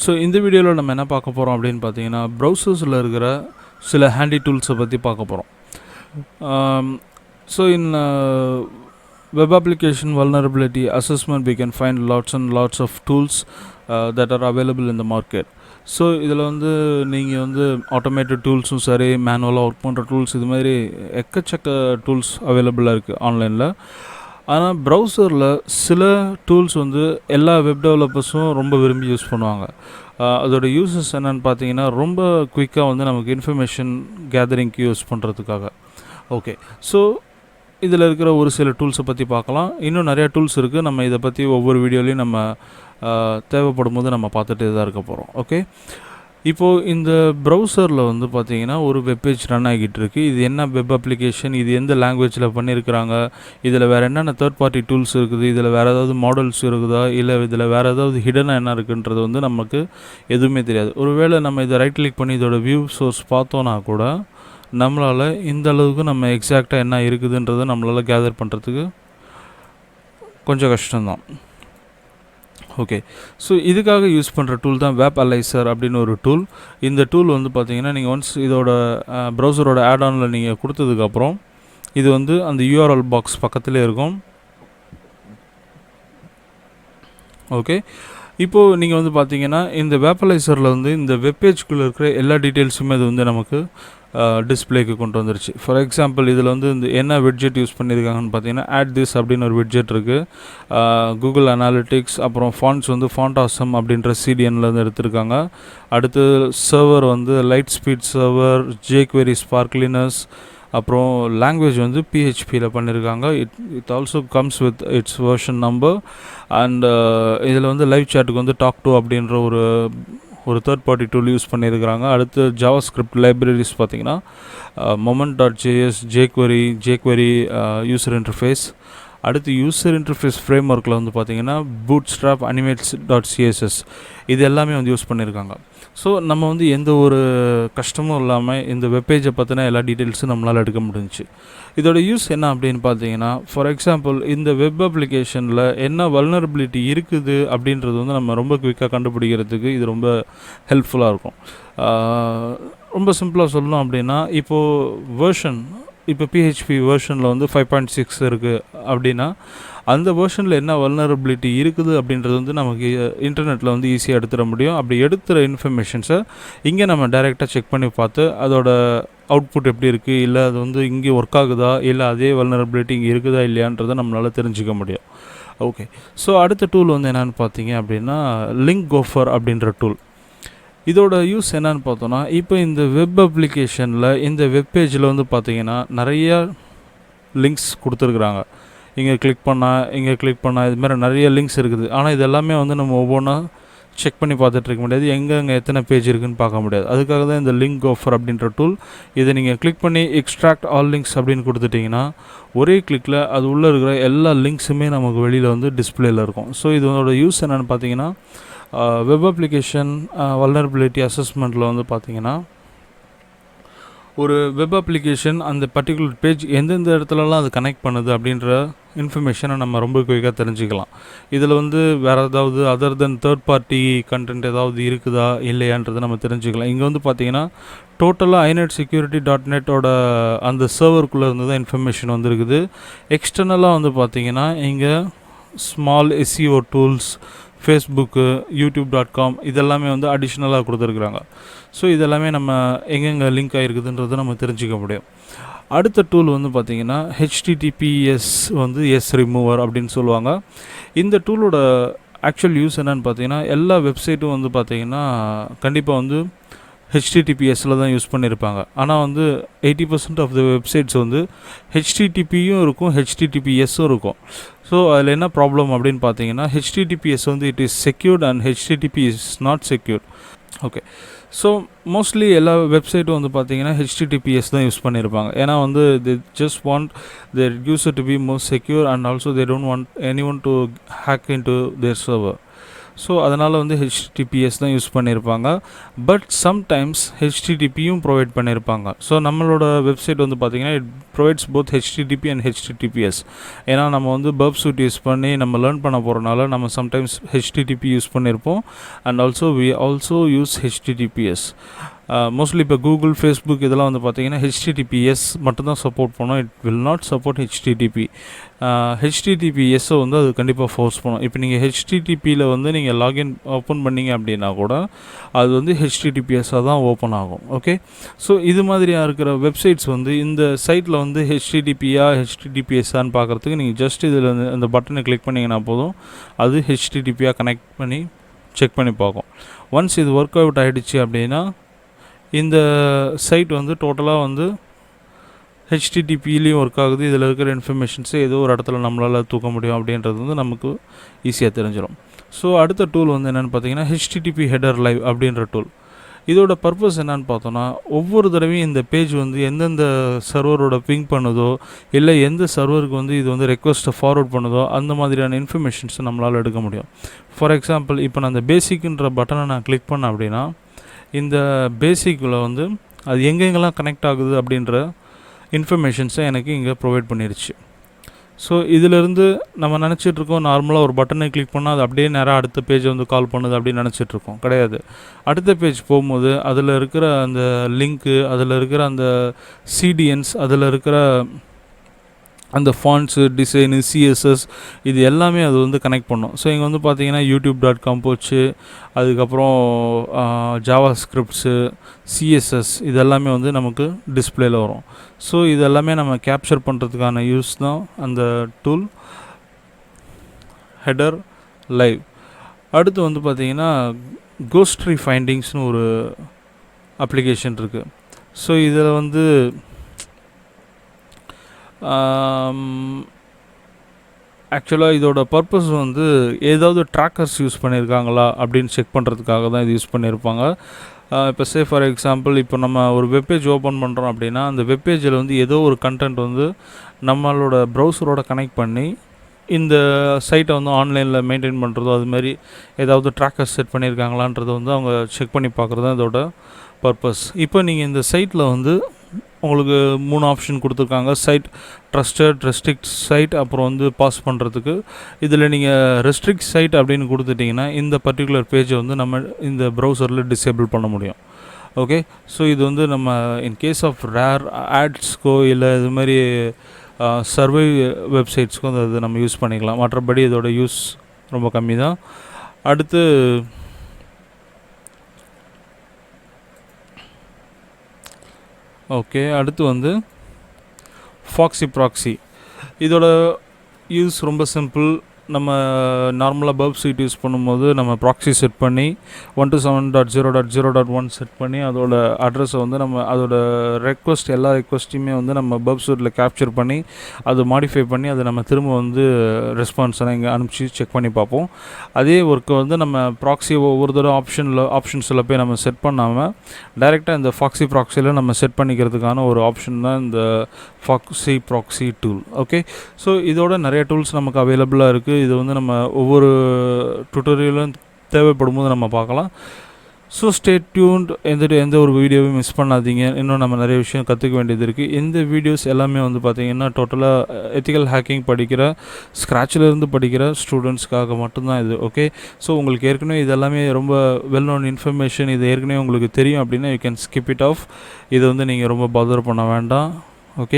So இந்த வீடியோவில் நம்ம என்ன பார்க்க போகிறோம் அப்படின்னு பார்த்தீங்கன்னா ப்ரௌசர்ஸில் இருக்கிற சில ஹேண்டி டூல்ஸை பற்றி பார்க்க போகிறோம். So in web application vulnerability assessment we can find lots and lots of tools that are available in the market. So இதில் வந்து நீங்கள் வந்து ஆட்டோமேட்டட் டூல்ஸும் சரி, மேனுவலாக ஒர்க் பண்ணுற டூல்ஸ், இது மாதிரி எக்கச்சக்க டூல்ஸ் அவைலபிளாக இருக்குது ஆன்லைனில். ஆனால் ப்ரௌசரில் சில டூல்ஸ் வந்து எல்லா வெப் டெவலப்பர்ஸும் ரொம்ப விரும்பி யூஸ் பண்ணுவாங்க. அதோட யூசஸ் என்னென்னு பார்த்தீங்கன்னா, ரொம்ப குயிக்காக வந்து நமக்கு இன்ஃபர்மேஷன் கேதரிங்க்கு யூஸ் பண்ணுறதுக்காக. ஓகே, ஸோ இதில் இருக்கிற ஒரு சில டூல்ஸை பற்றி பார்க்கலாம். இன்னும் நிறையா டூல்ஸ் இருக்குது. நம்ம இதை பற்றி ஒவ்வொரு வீடியோலையும் நம்ம தேவைப்படும் போது நம்ம பார்த்துட்டு தான் இருக்க போகிறோம். ஓகே, இப்போது இந்த ப்ரௌசரில் வந்து பார்த்திங்கன்னா ஒரு வெப்பேஜ் ரன் ஆகிட்டு இருக்குது. இது என்ன வெப் அப்ளிகேஷன், இது எந்த லாங்குவேஜில் பண்ணியிருக்கிறாங்க, இதில் வேறு என்னென்ன தேர்ட் பார்ட்டி டூல்ஸ் இருக்குது, இதில் வேறு ஏதாவது மாடல்ஸ் இருக்குதா, இல்லை இதில் வேறு ஏதாவது ஹிடனாக என்ன இருக்குன்றது வந்து நமக்கு எதுவுமே தெரியாது. ஒருவேளை நம்ம இதை ரைட் கிளிக் பண்ணி இதோட வியூ சோர்ஸ் பார்த்தோன்னா கூட நம்மளால் இந்த அளவுக்கு நம்ம எக்ஸாக்டாக என்ன இருக்குதுன்றதை நம்மளால் கேதர் பண்ணுறதுக்கு கொஞ்சம் கஷ்டம்தான். ஓகே, ஸோ இதுக்காக யூஸ் பண்ணுற டூல் தான் வெப் அலைசர் அப்படின்னு ஒரு டூல். இந்த டூல் வந்து பார்த்திங்கன்னா நீங்கள் ஒன்ஸ் இதோட ப்ரௌசரோட ஆட்-ஆனில் நீங்கள் கொடுத்ததுக்கப்புறம் இது வந்து அந்த URL பாக்ஸ் பக்கத்திலே இருக்கும். ஓகே, இப்போது நீங்கள் வந்து பார்த்தீங்கன்னா இந்த வெப் அலைசரில் வந்து இந்த வெப்பேஜ்குள்ளே இருக்கிற எல்லா டீட்டெயில்ஸுமே அது வந்து நமக்கு டிஸ்பிளேக்கு கொண்டு வந்துருச்சு. ஃபார் எக்ஸாம்பிள் இதில் வந்து இந்த என்ன விட்ஜெட் யூஸ் பண்ணியிருக்காங்கன்னு பார்த்தீங்கன்னா ஆட் திஸ் அப்படின்னு ஒரு விட்ஜெட் இருக்குது. கூகுள் அனாலிட்டிக்ஸ், அப்புறம் ஃபாண்ட்ஸ் வந்து ஃபாண்ட் ஆசம் அப்படின்ற CDNலேருந்து எடுத்திருக்காங்க. அடுத்து சர்வர் வந்து லைட் ஸ்பீட் சர்வர், jQuery ஸ்பார்க்லினஸ், அப்புறம் லாங்குவேஜ் வந்து PHPயில் பண்ணியிருக்காங்க. It also comes with it's version number. And இதில் வந்து லைவ் சேட்டுக்கு வந்து டாக் டு அப்படின்ற ஒரு தேர்ட் பார்ட்டி டூல் யூஸ் பண்ணியிருக்கிறாங்க. அடுத்து ஜாவாஸ்கிரிப்ட் லைப்ரரிஸ் பார்த்திங்கன்னா moment.js, jQuery யூசர் இன்டர்ஃபேஸ். அடுத்து யூசர் இன்டர்ஃபேஸ் ஃப்ரேம் ஒர்க்கில் வந்து பார்த்திங்கன்னா bootstrap animates.css இது எல்லாமே வந்து யூஸ் பண்ணியிருக்காங்க. ஸோ நம்ம வந்து எந்த ஒரு கஷ்டமும் இல்லாமல் இந்த வெப்பேஜை பற்றின எல்லா டீட்டெயில்ஸும் நம்மளால் எடுக்க முடிஞ்சிச்சு. இதோட யூஸ் என்ன அப்படின்னு பார்த்தீங்கன்னா, ஃபார் எக்ஸாம்பிள் இந்த வெப் அப்ளிகேஷனில் என்ன வல்னரபிலிட்டி இருக்குது அப்படின்றது வந்து நம்ம ரொம்ப குயிக்காக கண்டுபிடிக்கிறதுக்கு இது ரொம்ப ஹெல்ப்ஃபுல்லாக இருக்கும். ரொம்ப சிம்பிளாக சொல்லணும் அப்படின்னா, இப்போ PHP வெர்ஷனில் வந்து 5.6 இருக்குது அப்படின்னா அந்த வெர்ஷனில் என்ன வல்னரபிலிட்டி இருக்குது அப்படின்றது வந்து நமக்கு இன்டர்நெட்டில் வந்து ஈஸியாக எடுத்துட முடியும். அப்படி எடுத்துகிற இன்ஃபர்மேஷன்ஸை இங்கே நம்ம டைரெக்டாக செக் பண்ணி பார்த்து அதோட அவுட்புட் எப்படி இருக்குது, இல்லை அது வந்து இங்கே ஒர்க் ஆகுதா, இல்லை அதே வல்னரபிலிட்டி இங்கே இருக்குதா இல்லையான்றதை நம்மளால் தெரிஞ்சுக்க முடியும். ஓகே, ஸோ அடுத்த டூல் வந்து என்னென்னு பார்த்தீங்க அப்படின்னா லிங்க் கோஃபர் அப்படின்ற டூல். இதோட யூஸ் என்னன்னு பார்த்தோன்னா, இப்போ இந்த வெப் அப்ளிகேஷனில் இந்த வெப் பேஜில் வந்து பார்த்திங்கன்னா நிறையா லிங்க்ஸ் கொடுத்துருக்குறாங்க. இங்கே கிளிக் பண்ணால் இது மாதிரி நிறைய லிங்க்ஸ் இருக்குது. ஆனால் இது எல்லாமே வந்து நம்ம ஒவ்வொன்றா செக் பண்ணி பார்த்துட்டு இருக்க முடியாது, எங்கே எத்தனை பேஜ் இருக்குதுன்னு பார்க்க முடியாது. அதுக்காக தான் இந்த லிங்க் கோஃபர் அப்படின்ற டூல். இதை நீங்கள் கிளிக் பண்ணி எக்ஸ்ட்ராக்ட் ஆல் லிங்க்ஸ் அப்படின்னு கொடுத்துட்டிங்கன்னா ஒரே கிளிக்கில் அது உள்ளே இருக்கிற எல்லா லிங்க்ஸுமே நமக்கு வெளியில் வந்து டிஸ்பிளேயில் இருக்கும். ஸோ இதோட யூஸ் என்னென்னு பார்த்தீங்கன்னா, வெப் அப்ளிகேஷன் வல்னரபிலிட்டி அசஸ்மெண்ட்டில் வந்து பார்த்திங்கன்னா ஒரு வெப் அப்ளிகேஷன் அந்த பர்டிகுலர் பேஜ் எந்தெந்த இடத்துலலாம் அது கனெக்ட் பண்ணுது அப்படின்ற இன்ஃபர்மேஷனை நம்ம ரொம்ப குயிக்காக தெரிஞ்சுக்கலாம். இதில் வந்து வேறு ஏதாவது other then third party content ஏதாவது இருக்குதா இல்லையான்றதை நம்ம தெரிஞ்சுக்கலாம். இங்கே வந்து பார்த்திங்கன்னா டோட்டலாக iNetSecurity.netஓட அந்த சர்வருக்குள்ளே இருந்து தான் இன்ஃபர்மேஷன் வந்துருக்குது. எக்ஸ்டர்னலாக வந்து பார்த்திங்கன்னா இங்கே small SEO tools, Facebook, youtube.com இதெல்லாமே வந்து அடிஷ்னலாக கொடுத்துருக்குறாங்க. ஸோ இதெல்லாமே நம்ம எங்கெங்கே லிங்க் ஆகிருக்குதுன்றதை நம்ம தெரிஞ்சுக்க முடியும். அடுத்த டூல் வந்து பார்த்திங்கன்னா HTTPS வந்து ரிமூவர் அப்படின்னு சொல்லுவாங்க. இந்த டூலோட ஆக்சுவல் யூஸ் என்னென்னு பார்த்தீங்கன்னா, எல்லா வெப்சைட்டும் வந்து பார்த்திங்கன்னா கண்டிப்பாக வந்து HTTPSல தான் யூஸ் பண்ணியிருப்பாங்க. ஆனால் வந்து 80% ஆஃப் த வெப்சைட்ஸ் வந்து HTTPயும் இருக்கும், HTTPSம் இருக்கும். ஸோ அதில் என்ன ப்ராப்ளம் அப்படின்னு பார்த்தீங்கன்னா, HTTPS வந்து it is secured and HTTP is not secured. Okay, so mostly எல்லா வெப்சைட்டும் வந்து பார்த்திங்கன்னா HTTPS தான் யூஸ் பண்ணியிருப்பாங்க. ஏன்னா வந்து they just want there user to be more secure and also they don't want any one to hack in to their server. So அதனால் வந்து HTTPS தான் யூஸ் பண்ணியிருப்பாங்க. பட் சம்டைம்ஸ் ஹெச்டிடிபியும் ப்ரொவைட் பண்ணியிருப்பாங்க. ஸோ நம்மளோட வெப்சைட் வந்து பார்த்திங்கன்னா it provides both HTTP and HTTPS. ஏன்னா நம்ம வந்து பர்ப் சூட் யூஸ் பண்ணி நம்ம லேர்ன் பண்ண போகிறனால நம்ம சம்டைம்ஸ் ஹெச்டிடிபி யூஸ் பண்ணியிருப்போம். And also we also use HTTPS. Mostly இப்போ கூகுள், ஃபேஸ்புக் இதெல்லாம் வந்து பார்த்திங்கன்னா ஹெச்டிடிபிஎஸ் மட்டும்தான் சப்போர்ட் பண்ணும். It will not support HTTP. ஹெச்டிடிபிஎஸ்ஸை வந்து அது கண்டிப்பாக ஃபோர்ஸ் பண்ணும். இப்போ நீங்கள் ஹெச்டிடிபியில் வந்து நீங்கள் லாகின் ஓப்பன் பண்ணிங்க அப்படின்னா கூட அது வந்து ஹெச்டிடிபிஎஸ்ஸாக தான் ஓப்பன் ஆகும். ஓகே, ஸோ இது மாதிரியாக இருக்கிற வெப்சைட்ஸ் வந்து இந்த சைட்டில் வந்து ஹெச்டிடிபிஎஸ்ஸான்னு பார்க்குறதுக்கு நீங்கள் ஜஸ்ட் இதில் இந்த பட்டனை கிளிக் பண்ணிங்கன்னா போதும், அது ஹெச்டிடிபியாக கனெக்ட் பண்ணி செக் பண்ணி பார்க்கும். ஒன்ஸ் இது ஒர்க் அவுட் ஆகிடுச்சு அப்படின்னா இந்த சைட் வந்து டோட்டலாக வந்து ஹெச்டிடிபிலையும் ஒர்க் ஆகுது. இதில் இருக்கிற இன்ஃபர்மேஷன்ஸை ஏதோ ஒரு இடத்துல நம்மளால் தூக்க முடியும் அப்படின்றது வந்து நமக்கு ஈஸியாக தெரிஞ்சிடும். ஸோ அடுத்த டூல் வந்து என்னென்னு பார்த்தீங்கன்னா ஹெச்டிடிபி ஹெடர் லைவ் அப்படின்ற டூல். இதோட பர்பஸ் என்னன்னு பார்த்தோன்னா, ஒவ்வொரு தடவையும் இந்த பேஜ் வந்து எந்தெந்த சர்வரோட பிங் பண்ணுதோ இல்லை எந்த சர்வருக்கு வந்து இது வந்து ரெக்வஸ்ட்டை ஃபார்வர்ட் பண்ணுதோ அந்த மாதிரியான இன்ஃபர்மேஷன்ஸை நம்மளால் எடுக்க முடியும். ஃபார் எக்ஸாம்பிள் இப்போ நான் அந்த பேசிக்ன்ற பட்டனை நான் கிளிக் பண்ணேன் அப்படின்னா இந்த பேசிக்கில் வந்து அது எங்கெங்கெல்லாம் கனெக்ட் ஆகுது அப்படின்ற இன்ஃபர்மேஷன்ஸை எனக்கு இங்கே ப்ரொவைட் பண்ணிருச்சு. ஸோ இதிலிருந்து நம்ம நினச்சிட்ருக்கோம் நார்மலாக ஒரு பட்டனை கிளிக் பண்ணால் அது அப்படியே நேராக அடுத்த பேஜை வந்து கால் பண்ணுது அப்படின்னு நினச்சிட்ருக்கோம். கிடையாது. அடுத்த பேஜ் போகும்போது அதில் இருக்கிற அந்த லிங்க்கு, அதில் இருக்கிற அந்த சிடிஎன்ஸ், அதில் இருக்கிற அந்த ஃபாண்ட்ஸு, டிசைனு, சிஎஸ்எஸ் இது எல்லாமே அது வந்து கனெக்ட் பண்ணும். ஸோ இங்கே வந்து பார்த்தீங்கன்னா youtube.com போச்சு, அதுக்கப்புறம் ஜாவா ஸ்கிரிப்ட்ஸு, சிஎஸ்எஸ் இது எல்லாமே வந்து நமக்கு டிஸ்பிளேயில் வரும். ஸோ இது எல்லாமே நம்ம கேப்சர் பண்ணுறதுக்கான யூஸ் தான் அந்த டூல் ஹெடர் லைவ். அடுத்து வந்து பார்த்திங்கன்னா கோஸ்ட்ரி ஃபைண்டிங்ஸ்னு ஒரு அப்ளிகேஷன் இருக்குது. ஸோ இதில் வந்து ஆக்சுவலாக இதோட பர்பஸ் வந்து ஏதாவது ட்ராக்கர்ஸ் யூஸ் பண்ணியிருக்காங்களா அப்படின்னு செக் பண்ணுறதுக்காக தான் இது யூஸ் பண்ணியிருப்பாங்க. இப்போ ஃபார் எக்ஸாம்பிள் இப்போ நம்ம ஒரு வெப்பேஜ் ஓப்பன் பண்ணுறோம் அப்படின்னா அந்த வெப்பேஜில் வந்து ஏதோ ஒரு கண்டென்ட் வந்து நம்மளோட ப்ரௌசரோட கனெக்ட் பண்ணி இந்த சைட்டை வந்து ஆன்லைனில் மெயின்டைன் பண்ணுறதோ அதுமாரி ஏதாவது ட்ராக்கர்ஸ் செட் பண்ணியிருக்காங்களான்றதை வந்து அவங்க செக் பண்ணி பார்க்குறது தான் இதோட பர்பஸ். இப்போ நீங்கள் இந்த சைட்டில் வந்து உங்களுக்கு 3 ஆப்ஷன் கொடுத்துருக்காங்க. சைட் ட்ரஸ்டட், ரெஸ்ட்ரிக்ட் சைட், அப்புறம் வந்து பாஸ் பண்ணுறதுக்கு. இதில் நீங்கள் ரெஸ்ட்ரிக்ட் சைட் அப்படின்னு கொடுத்துட்டிங்கன்னா இந்த பர்டிகுலர் பேஜை வந்து நம்ம இந்த ப்ரௌசரில் டிசேபிள் பண்ண முடியும். ஓகே, ஸோ இது வந்து நம்ம இன் கேஸ் ஆஃப் ரேர் ஆட்ஸ்க்கோ இல்லை இது மாதிரி சர்வே வெப்சைட்ஸ்க்கும் அது நம்ம யூஸ் பண்ணிக்கலாம். மற்றபடி இதோட யூஸ் ரொம்ப கம்மி தான். அடுத்து அடுத்து வந்து ஃபாக்ஸி ப்ராக்ஸி. இதோட யூஸ் ரொம்ப சிம்பிள். நம்ம நார்மலாக பர்ப் சீட் யூஸ் பண்ணும்போது நம்ம ப்ராக்ஸி செட் பண்ணி 127.0.0.1 செட் பண்ணி அதோட அட்ரஸை வந்து நம்ம அதோட எல்லா ரெக்வஸ்ட்டையுமே வந்து நம்ம பர்ப் சீட்டில் கேப்சர் பண்ணி அதை மாடிஃபை பண்ணி அதை நம்ம திரும்ப வந்து ரெஸ்பான்ஸை இங்கே அனுப்பிச்சி செக் பண்ணி பார்ப்போம். அதே ஒர்க்கை வந்து நம்ம ப்ராக்ஸி ஒவ்வொரு தடவை ஆப்ஷன்ஸில் போய் நம்ம செட் பண்ணாமல் டைரெக்டாக இந்த ஃபாக்ஸி ப்ராக்ஸியில் நம்ம செட் பண்ணிக்கிறதுக்கான ஒரு ஆப்ஷன் தான் இந்த foxy proxy tool. Okay, so இதோட நிறைய டூல்ஸ் நமக்கு அவைலபிளாக இருக்குது. இது வந்து நம்ம ஒவ்வொரு டுட்டோரியலும் தேவைப்படும் போது நம்ம பார்க்கலாம். So stay tuned. எந்த ஒரு வீடியோவையும் மிஸ் பண்ணாதீங்க. இன்னும் நம்ம நிறைய விஷயம் கற்றுக்க வேண்டியது இருக்குது. இந்த வீடியோஸ் எல்லாமே வந்து பார்த்திங்கன்னா டோட்டலாக எத்திக்கல் ஹேக்கிங் படிக்கிற ஸ்க்ராட்சிலேருந்து படிக்கிற ஸ்டூடெண்ட்ஸ்க்காக மட்டும்தான் இது. ஓகே, ஸோ உங்களுக்கு ஏற்கனவே இது எல்லாமே ரொம்ப வெல் நோன் இன்ஃபர்மேஷன், இது ஏற்கனவே உங்களுக்கு தெரியும் அப்படின்னா you can skip it of. இது வந்து நீங்கள் ரொம்ப பாதர் பண்ண வேண்டாம். ஓகே.